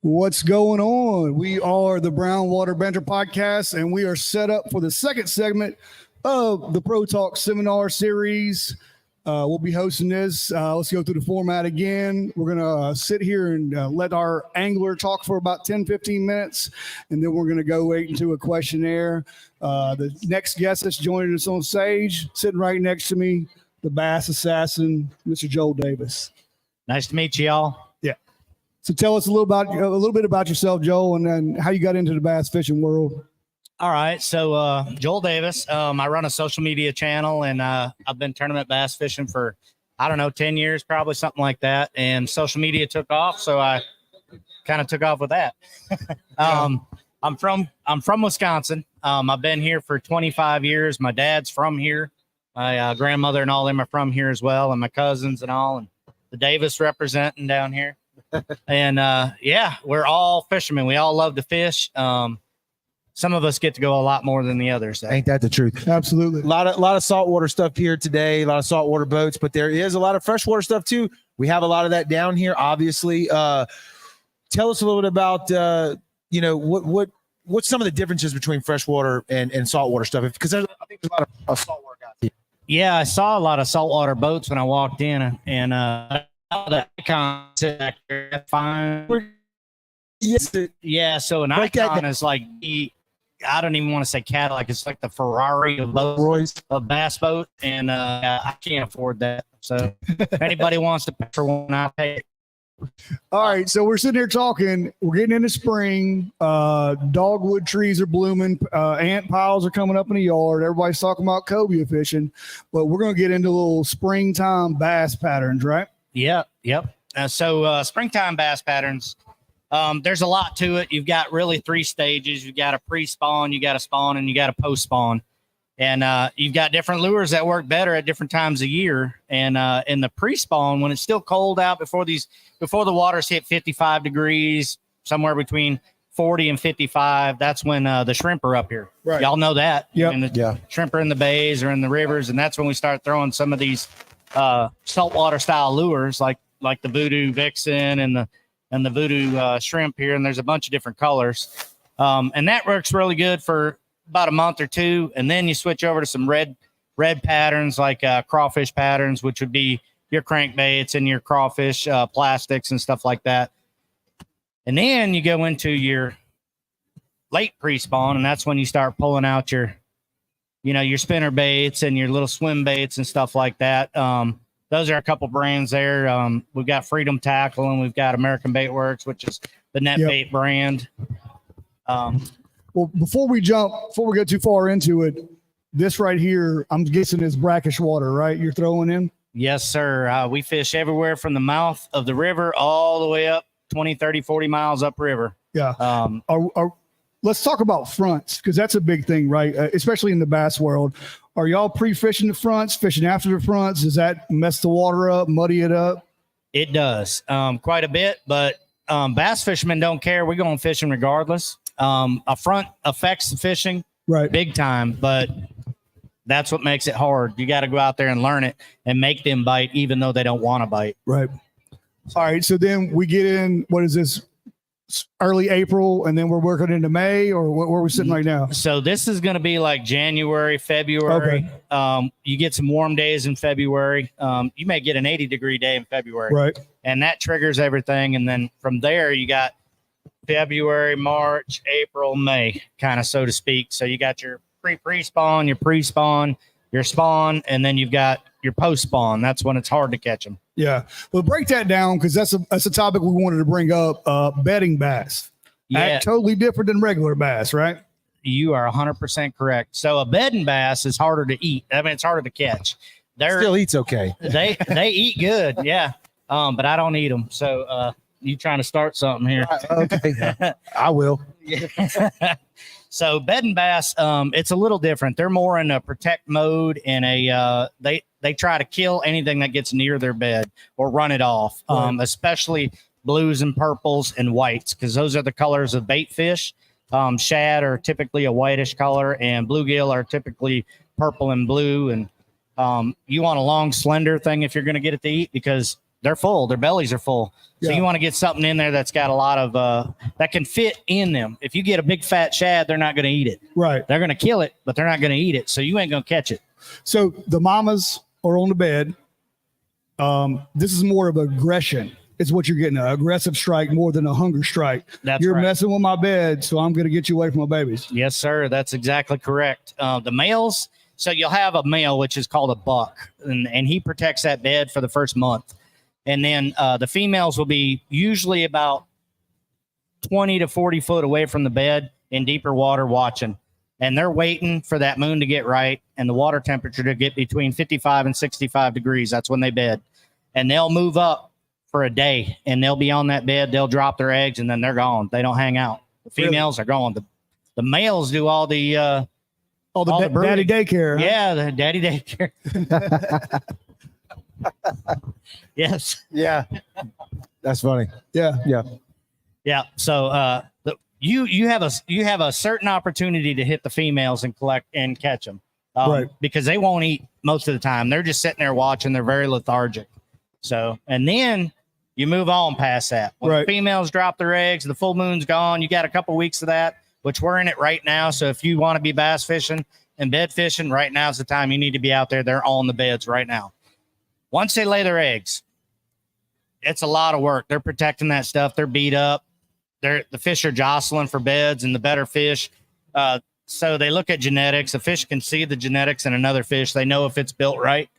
What's going on? We are the Brown Water Banter Podcast, and we are set up for the second segment of the Pro Talk Seminar Series. We'll be hosting this. Let's go through the format again. We're going to sit here and let our angler talk for about 10, 15 minutes, and then we're going to go right into a questionnaire. The next guest that's joining us on stage, sitting right next to me, the bass assassin, Mr. Joel Davis. Nice to meet you, y'all. So tell us a little bit about yourself, Joel, and then how you got into the bass fishing world. All right. So Joel Davis, I run a social media channel, and I've been tournament bass fishing for, 10 years, probably something like that. And social media took off, so I kind of took off with that. I'm from Wisconsin. I've been here for 25 years. My dad's from here. My grandmother and all them are from here as well, and my cousins and all, and the Davis representing down here. And we're all fishermen. We all love to fish. Some of us get to go a lot more than the others. Ain't that the truth? Absolutely. A lot of saltwater stuff here today, a lot of saltwater boats, but there is a lot of freshwater stuff too. We have a lot of that down here, obviously. Tell us a little bit about what's some of the differences between freshwater and saltwater stuff, because I think there's a lot of saltwater guys here. Yeah, I saw a lot of saltwater boats when I walked in, and the icon said fine. Yes. Yeah, so an icon is like I don't even want to say Cadillac. It's like the Ferrari of boats, a bass boat, and I can't afford that. So if anybody wants to pay for one, I'll pay it. All right, so we're sitting here talking. We're getting into spring. Dogwood trees are blooming. Ant piles are coming up in the yard. Everybody's talking about cobia fishing, but we're going to get into a little springtime bass patterns, right? Yep. So springtime bass patterns, there's a lot to it. You've got really three stages. You've got a pre-spawn, you got a spawn, and you got a post-spawn. And you've got different lures that work better at different times of year. And in the pre-spawn, when it's still cold out, before the waters hit 55 degrees, somewhere between 40 and 55, that's when the shrimp are up here. Right. Y'all know that. Yep. I mean, the shrimp are in the bays or in the rivers, and that's when we start throwing some of these saltwater style lures like the Voodoo Vixen and the Voodoo shrimp here, and there's a bunch of different colors, and that works really good for about a month or two, and then you switch over to some red patterns like crawfish patterns, which would be your crankbaits and your crawfish plastics and stuff like that. And then you go into your late pre-spawn, and that's when you start pulling out your spinner baits and your little swim baits and stuff like that. Those are a couple brands there. We've got Freedom Tackle, and we've got American Bait Works, which is the net bait brand. Well, before we go too far into it, this right here, I'm guessing is brackish water, right? You're throwing in? Yes, sir. We fish everywhere from the mouth of the river all the way up 20, 30, 40 miles upriver. Yeah. Let's talk about fronts, because that's a big thing, right? Especially in the bass world. Are y'all pre-fishing the fronts, fishing after the fronts? Does that mess the water up, muddy it up? It does quite a bit, but bass fishermen don't care. We're going fishing regardless. A front affects the fishing big time, but that's what makes it hard. You got to go out there and learn it and make them bite, even though they don't want to bite. Right. All right, so then we get in, what is this? Early April, and then we're working into May, or where are we sitting right now? So this is going to be like January, February. Okay. You get some warm days in February. You may get an 80-degree day in February. Right. And that triggers everything. And then from there, you got February, March, April, May, kind of, so to speak. So you got your pre-spawn, your pre-spawn, your spawn, and then you've got your post-spawn. That's when it's hard to catch them. Yeah. Well, break that down, because that's a topic we wanted to bring up. Bedding bass. Yeah. Totally different than regular bass, right? You are 100% correct. So a bedding bass is harder to eat. I mean, it's harder to catch. Still eats okay. They eat good, yeah. But I don't eat them. So you trying to start something here? Okay, I will. So bedding bass, it's a little different. They're more in a protect mode, and they try to kill anything that gets near their bed or run it off, especially blues and purples and whites, because those are the colors of bait fish. Shad are typically a whitish color, and bluegill are typically purple and blue. And you want a long, slender thing if you're going to get it to eat, because they're full. Their bellies are full. So Yeah. you want to get something in there that's got a lot of that can fit in them. If you get a big fat shad, they're not going to eat it. Right. They're going to kill it, but they're not going to eat it. So you ain't going to catch it. So the mamas are on the bed. This is more of aggression. It's what you're getting, an aggressive strike more than a hunger strike. You're right. messing with my bed, so I'm going to get you away from my babies. Yes, sir. That's exactly correct. The males, so you'll have a male, which is called a buck, and he protects that bed for the first month. And then the females will be usually about 20 to 40 foot away from the bed in deeper water watching. And they're waiting for that moon to get right and the water temperature to get between 55 and 65 degrees. That's when they bed. And they'll move up for a day, and they'll be on that bed. They'll drop their eggs, and then they're gone. They don't hang out. The females are gone. The males do all the daddy daycare. Huh? Yeah, the daddy daycare. Yes. Yeah. That's funny. Yeah. Yeah. Yeah. So you have a certain opportunity to hit the females and collect and catch them, Right. Because they won't eat most of the time. They're just sitting there watching. They're very lethargic. So, and then you move on past that. When Right. the females drop their eggs, the full moon's gone. You got a couple weeks of that, which we're in it right now. So if you want to be bass fishing and bed fishing, right now's the time you need to be out there. They're on the beds right now. Once they lay their eggs, it's a lot of work. They're protecting that stuff. They're beat up. The fish are jostling for beds and the better fish. So they look at genetics. The fish can see the genetics in another fish. They know if it's built right.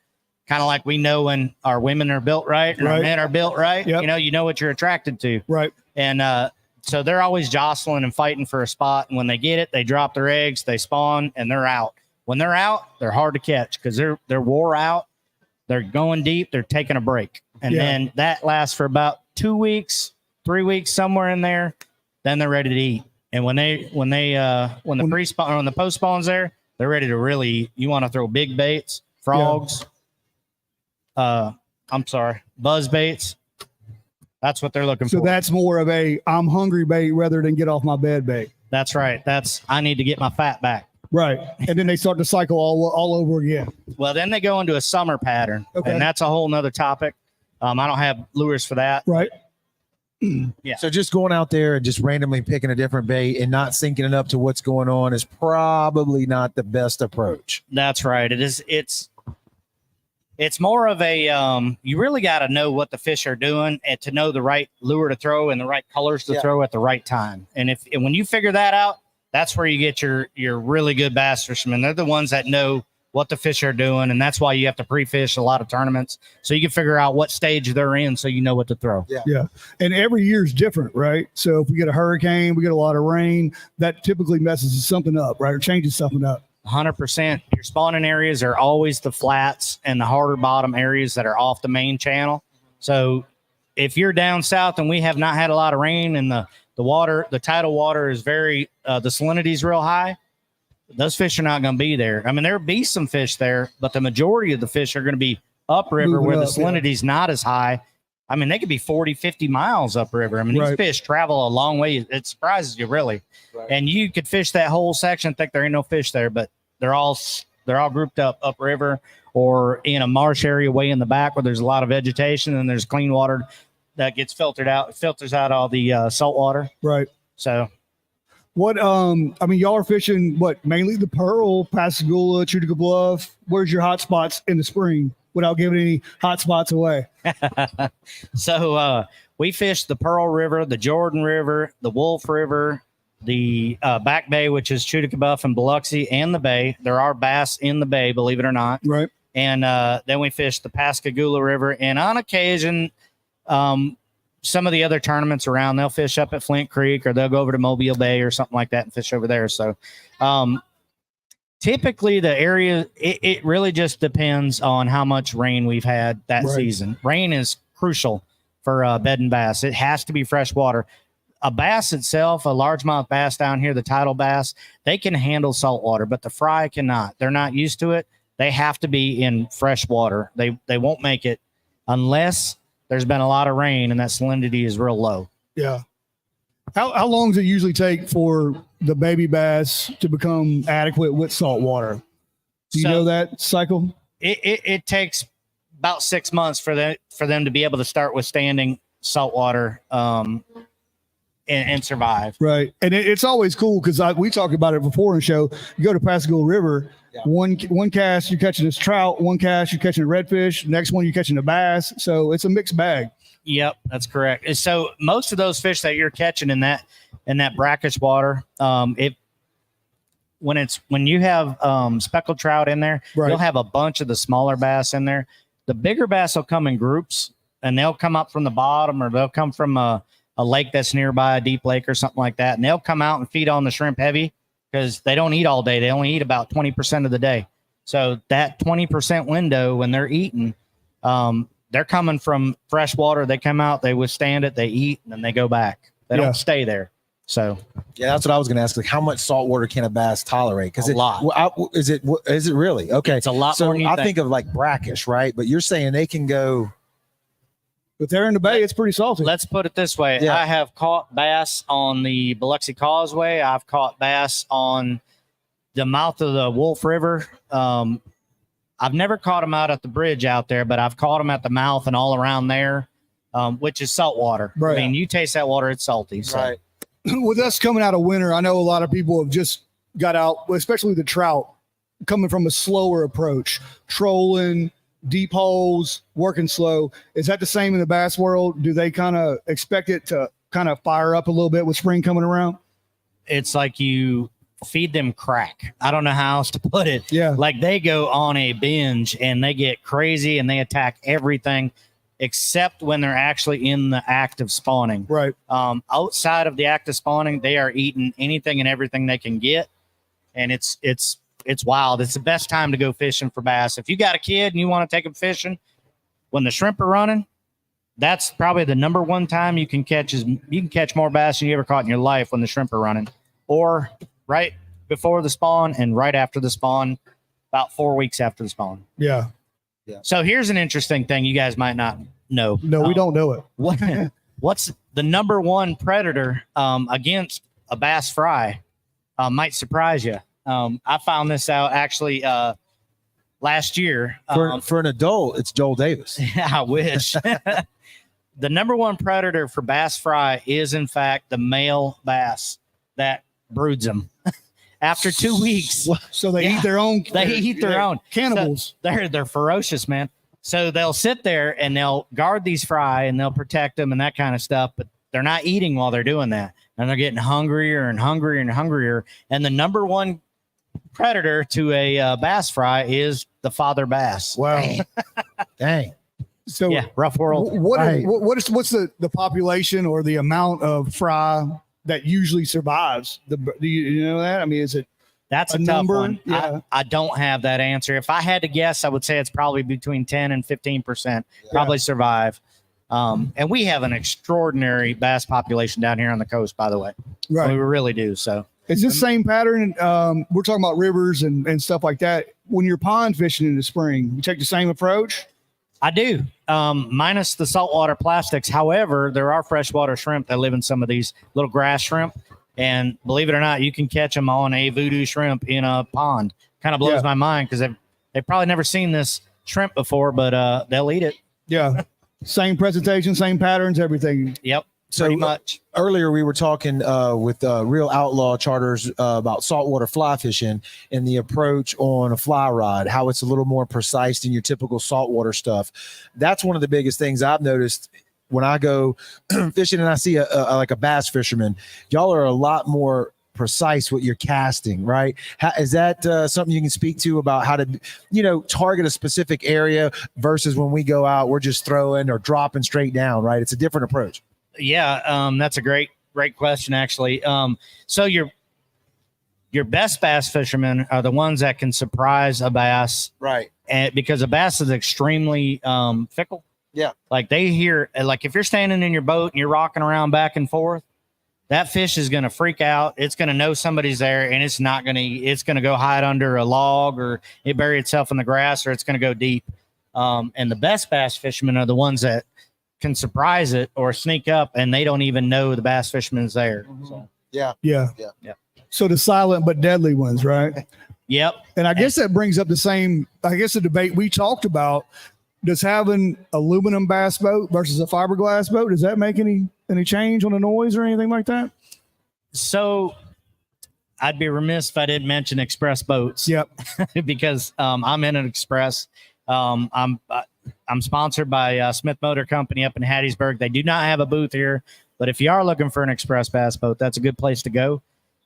Kind of like we know when our women are built right and our men are built right. Yep. You know what you're attracted to. Right. And so they're always jostling and fighting for a spot. And when they get it, they drop their eggs, they spawn, and they're out. When they're out, they're hard to catch because they're wore out. They're going deep. They're taking a break. And then that lasts for about 2 weeks, 3 weeks, somewhere in there. Then they're ready to eat. And when the pre-spawn or when the post-spawn's there, they're ready to really eat. You want to throw big baits, frogs, buzz baits. That's what they're looking for. So that's more of a I'm hungry bait rather than get off my bed bait. That's right. I need to get my fat back. Right. And then they start to cycle all over again. Well, then they go into a summer pattern. Okay. And that's a whole nother topic. I don't have lures for that. Right. Yeah. So just going out there and just randomly picking a different bait and not syncing it up to what's going on is probably not the best approach. That's right. It is. It's more of a, you really got to know what the fish are doing and to know the right lure to throw and the right colors to throw at the right time. And when you figure that out, that's where you get your really good bass fishermen. They're the ones that know what the fish are doing. And that's why you have to pre-fish a lot of tournaments so you can figure out what stage they're in so you know what to throw. Yeah. And every year is different, right? So if we get a hurricane, we get a lot of rain, that typically messes something up, right? Or changes something up. 100%. Your spawning areas are always the flats and the harder bottom areas that are off the main channel. So if you're down south and we have not had a lot of rain and the water, the tidal water is very, the salinity is real high, those fish are not going to be there. I mean, there'll be some fish there, but the majority of the fish are going to be upriver where the salinity is not as high. I mean, they could be 40, 50 miles upriver. I mean, these fish travel a long way. It surprises you, really. Right. And you could fish that whole section and think there ain't no fish there, but they're all grouped up upriver or in a marsh area way in the back where there's a lot of vegetation and there's clean water that gets filtered out. It filters out all the salt water. Right. So what, I mean, y'all are fishing mainly the Pearl, Pascagoula, Tutica Bluff. Where's your hot spots in the spring without giving any hot spots away? So we fish the Pearl River, the Jordan River, the Wolf River, the Back Bay, which is Tutica Bluff and Biloxi, and the Bay. There are bass in the Bay, believe it or not. Right. And then we fish the Pascagoula River. And on occasion, some of the other tournaments around, they'll fish up at Flint Creek or they'll go over to Mobile Bay or something like that and fish over there. So typically the area, it really just depends on how much rain we've had that season. Rain is crucial for bedding bass. It has to be fresh water. A bass itself, a largemouth bass down here, the tidal bass, they can handle salt water, but the fry cannot. They're not used to it. They have to be in fresh water. They won't make it unless there's been a lot of rain and that salinity is real low. Yeah. How long does it usually take for the baby bass to become adequate with salt water? Do you know that cycle? It takes about 6 months for them to be able to start withstanding saltwater and survive. Right. And it's always cool because we talked about it before in the show. You go to Pascagoula River, one cast you're catching this trout, one cast you're catching a redfish, next one you're catching a bass. So it's a mixed bag. Yep, that's correct. And so most of those fish that you're catching in that brackish water, when you have speckled trout in there, you'll have a bunch of the smaller bass in there. The bigger bass will come in groups, and they'll come up from the bottom, or they'll come from a lake that's nearby, a deep lake or something like that, and they'll come out and feed on the shrimp heavy because they don't eat all day. They only eat about 20% of the day. So that 20% window when they're eating, they're coming from fresh water. They come out, they withstand it, they eat, and then they go back. They don't stay there. So that's what I was going to ask. Like, how much salt water can a bass tolerate? Because a lot. Is it really? Okay, it's a lot more than you think of like brackish, right? But you're saying they can go. If they're in the bay, it's pretty salty. Let's put it this way. I have caught bass on the Biloxi Causeway. I've caught bass on the mouth of the Wolf River. I've never caught them out at the bridge out there, but I've caught them at the mouth and all around there, which is salt water. Right. I mean, you taste that water, it's salty. So. Right. With us coming out of winter, I know a lot of people have just got out, especially the trout, coming from a slower approach, trolling, deep holes, working slow. Is that the same in the bass world? Do they kind of expect it to kind of fire up a little bit with spring coming around? It's like you feed them crack. I don't know how else to put it. Yeah. Like they go on a binge and they get crazy and they attack everything except when they're actually in the act of spawning. Right. Outside of the act of spawning, they are eating anything and everything they can get. And it's wild. It's the best time to go fishing for bass. If you got a kid and you want to take them fishing, when the shrimp are running, that's probably the number one time you can catch more bass than you ever caught in your life when the shrimp are running, or right before the spawn and right after the spawn, about 4 weeks after the spawn. Yeah. So here's an interesting thing you guys might not know. No, we don't know it. What's the number one predator against a bass fry? Might surprise you. I found this out actually last year. For an adult, it's Joel Davis. I wish. The number one predator for bass fry is, in fact, the male bass that broods them. After 2 weeks. So they eat their own. They eat their own. Cannibals. So they're ferocious, man. So they'll sit there and they'll guard these fry and they'll protect them and that kind of stuff. But they're not eating while they're doing that. And they're getting hungrier and hungrier and hungrier. And the number one predator to a bass fry is the father bass. Wow. Dang. So yeah, rough world. What's the population or the amount of fry that usually survives? Do you know that? I mean, is it? That's a tough number? one. Yeah. I don't have that answer. If I had to guess, I would say it's probably between 10 and 15% probably survive. And we have an extraordinary bass population down here on the coast, by the way. Right. We really do. So it's the same pattern. We're talking about rivers and stuff like that. When you're pond fishing in the spring, you take the same approach? I do, minus the saltwater plastics. However, there are freshwater shrimp that live in some of these little grass shrimp. And believe it or not, you can catch them on a voodoo shrimp in a pond. Kind of blows my mind because they've probably never seen this shrimp before, but they'll eat it. Yeah. Same presentation, same patterns, everything. Yep. So pretty much. Earlier we were talking with Real Outlaw Charters about saltwater fly fishing and the approach on a fly rod, how it's a little more precise than your typical saltwater stuff. That's one of the biggest things I've noticed when I go fishing and I see like a bass fisherman. Y'all are a lot more precise with your casting, right? Is that something you can speak to about how to, target a specific area versus when we go out, we're just throwing or dropping straight down, right? It's a different approach. Yeah, that's a great question, actually. So your best bass fishermen are the ones that can surprise a bass, right? And because a bass is extremely fickle. Yeah, like they hear, like if you're standing in your boat and you're rocking around back and forth, that fish is going to freak out. It's going to know somebody's there, and it's going to go hide under a log, or it bury itself in the grass, or it's going to go deep. And the best bass fishermen are the ones that can surprise it or sneak up and they don't even know the bass fisherman's there. So. Yeah. So the silent but deadly ones, right? Yep. And I guess that brings up the debate we talked about does having aluminum bass boat versus a fiberglass boat, does that make any change on the noise or anything like that? So I'd be remiss if I didn't mention express boats. Yep. Because I'm in an express. I'm sponsored by Smith Motor Company up in Hattiesburg. They do not have a booth here, but if you are looking for an express bass boat, that's a good place to go.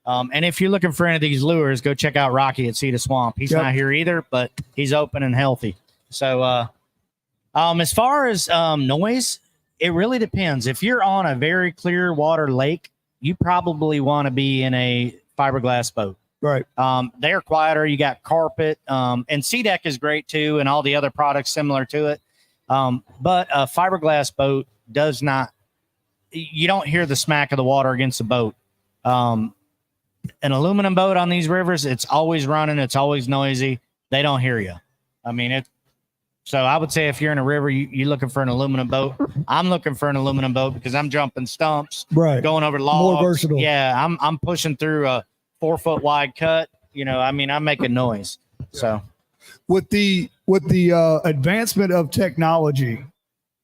And if you're looking for any of these lures, go check out Rocky at Cedar Swamp. He's not here either, but he's open and healthy. So as far as noise, it really depends. If you're on a very clear water lake, you probably want to be in a fiberglass boat. Right. They're quieter. You got carpet, and SeaDeck is great too, and all the other products similar to it. But a fiberglass boat does not. You don't hear the smack of the water against the boat. An aluminum boat on these rivers, it's always running. It's always noisy. They don't hear you. I mean, so I would say if you're in a river, you're looking for an aluminum boat. I'm looking for an aluminum boat because I'm jumping stumps, right, going over logs. More versatile. Yeah, I'm pushing through a 4-foot wide cut. I mean, I'm making noise. So with the advancement of technology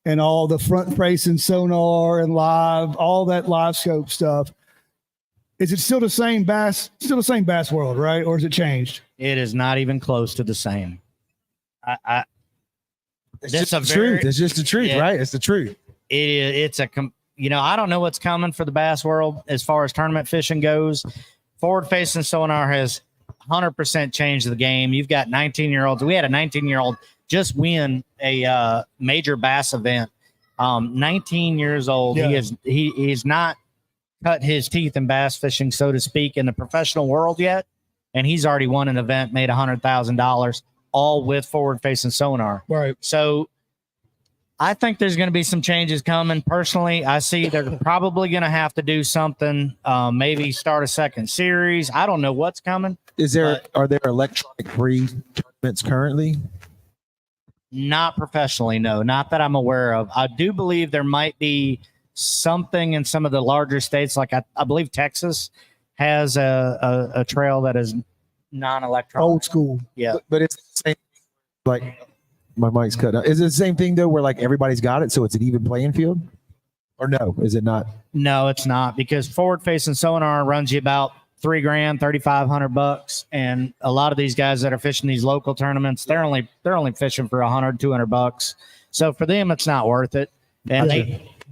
and all the front facing sonar and all that live scope stuff, is it still the same bass world, right? Or has it changed? It is not even close to the same. It's just the truth. It's just the truth, right? It's the truth. I don't know what's coming for the bass world as far as tournament fishing goes. Forward facing sonar has 100% changed the game. You've got 19-year-olds. We had a 19-year-old just win a major bass event. 19 years old. Yeah. He's not cut his teeth in bass fishing, so to speak, in the professional world yet. And he's already won an event, made $100,000, all with forward facing sonar. Right. So I think there's going to be some changes coming. Personally, I see they're probably going to have to do something, maybe start a second series. I don't know what's coming. Are there electronic free tournaments currently? Not professionally, no, not that I'm aware of. I do believe there might be something in some of the larger states, like I believe Texas has a trail that is non-electronic. Old school. Yeah. But it's the same, like my mic's cut out. Is it the same thing though, where like everybody's got it, so it's an even playing field? Or no, is it not? No, it's not, because forward facing sonar runs you about $3,000, $3,500, and a lot of these guys that are fishing these local tournaments, they're only fishing for $100, $200. So for them, it's not worth it, and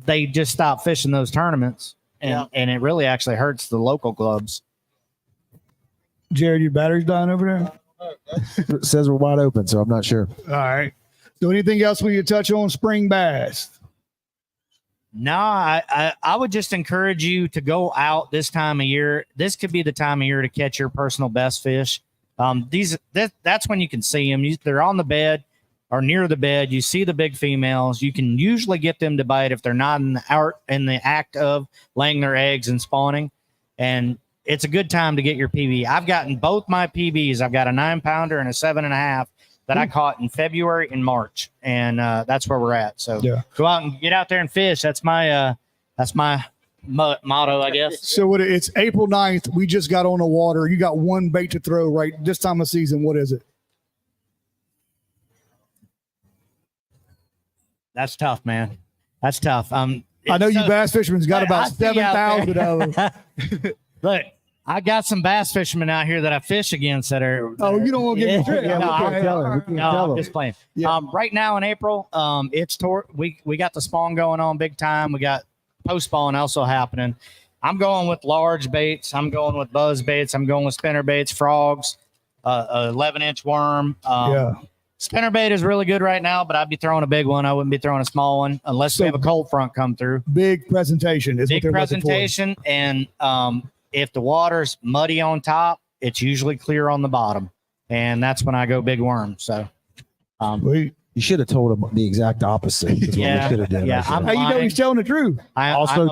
they just stop fishing those tournaments, and it really actually hurts the local clubs. Jared, your battery's dying over there? It says we're wide open, so I'm not sure. All right. So anything else we need to touch on spring bass? No, I would just encourage you to go out this time of year. This could be the time of year to catch your personal best fish. That's when you can see them. They're on the bed or near the bed. You see the big females. You can usually get them to bite if they're not in the act of laying their eggs and spawning. And it's a good time to get your PB. I've gotten both my PBs. I've got a 9-pounder and a 7.5 that I caught in February and March, and that's where we're at. So go out and get out there and fish. That's my motto, I guess. So it's April 9th. We just got on the water. You got one bait to throw right this time of season. What is it? That's tough, man. That's tough. I know you bass fishermen's got about 7,000 of them. Look, I got some bass fishermen out here that I fish against that are. Oh, you don't want to give me a trick. I'm just playing. Yeah. Right now in April, we got the spawn going on big time. We got post spawn also happening. I'm going with large baits. I'm going with buzz baits. I'm going with spinner baits, frogs, 11-inch worm. Spinner bait is really good right now, but I'd be throwing a big one. I wouldn't be throwing a small one unless we have a cold front come through. Big presentation is big what they're presentation, and if the water's muddy on top, it's usually clear on the bottom, and that's when I go big worm. So, you should have told him the exact opposite. Yeah, yeah. How you know he's telling the truth?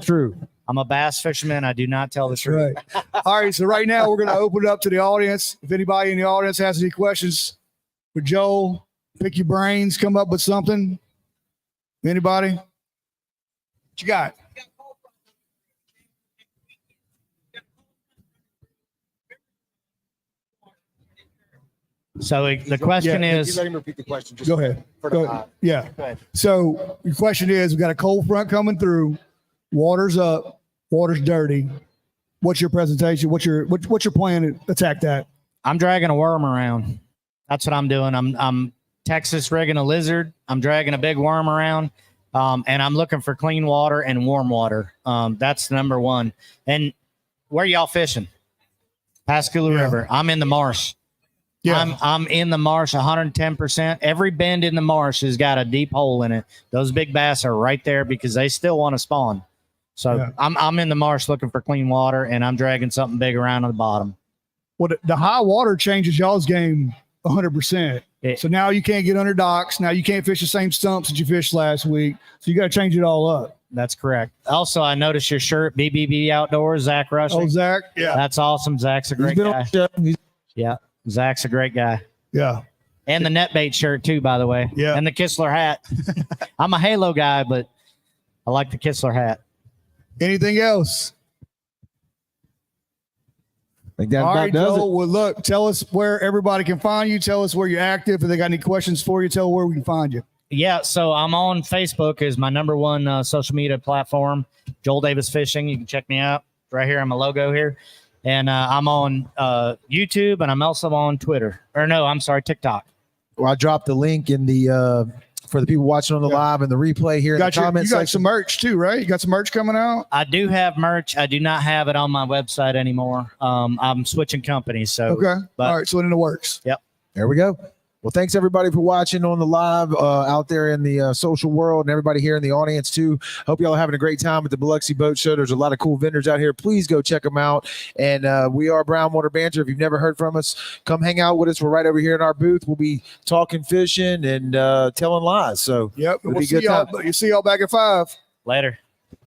True. I'm a bass fisherman. I do not tell the truth. Right. All right. So right now we're going to open it up to the audience. If anybody in the audience has any questions for Joel, pick your brains, come up with something. Anybody? What you got? So the question is, let him repeat the question. Just Go ahead. For Go the ahead. Yeah. Go ahead. So your question is, we got a cold front coming through, water's up, water's dirty. What's your presentation? What's your plan to attack that? I'm dragging a worm around. That's what I'm doing. I'm Texas rigging a lizard. I'm dragging a big worm around. And I'm looking for clean water and warm water. That's number one. And where y'all fishing? Pascagoula River. I'm in the marsh. Yeah. I'm in the marsh 110%. Every bend in the marsh has got a deep hole in it. Those big bass are right there because they still want to spawn. So I'm in the marsh looking for clean water, and I'm dragging something big around on the bottom. Well, the high water changes y'all's game 100%. So now you can't get under docks. Now you can't fish the same stumps that you fished last week. So you got to change it all up. That's correct. Also, I noticed your shirt, BBB Outdoors, Zach Rushing. Oh, Zach? Yeah. That's awesome. Zach's a great guy. Yeah. Zach's a great guy. Yeah. And the net bait shirt too, by the way. Yeah. And the Kistler hat. I'm a Halo guy, but I like the Kistler hat. Anything else? Like that All about right, does Joel. it. Well, look, tell us where everybody can find you. Tell us where you're active. If they got any questions for you, tell where we can find you. Yeah, so I'm on Facebook is my number one social media platform. Joel Davis Fishing. You can check me out right here on my logo here. And I'm on YouTube, and I'm also on Twitter. Or no, I'm sorry, TikTok. Well, I dropped the link in the for the people watching on the live and the replay here in the comments. You got section. some merch too, right? You got some merch coming out? I do have merch. I do not have it on my website anymore. I'm switching companies. So Okay. But, all right. So it in the works. Yep. There we go. Well, thanks everybody for watching on the live out there in the social world, and everybody here in the audience too. Hope y'all are having a great time at the Biloxi Boat Show. There's a lot of cool vendors out here. Please go check them out. And we are Brown Water Banter. If you've never heard from us, come hang out with us. We're right over here in our booth. We'll be talking fishing and telling lies. So Yep. it'll We'll be see good y'all. time. You see y'all back at 5. Later.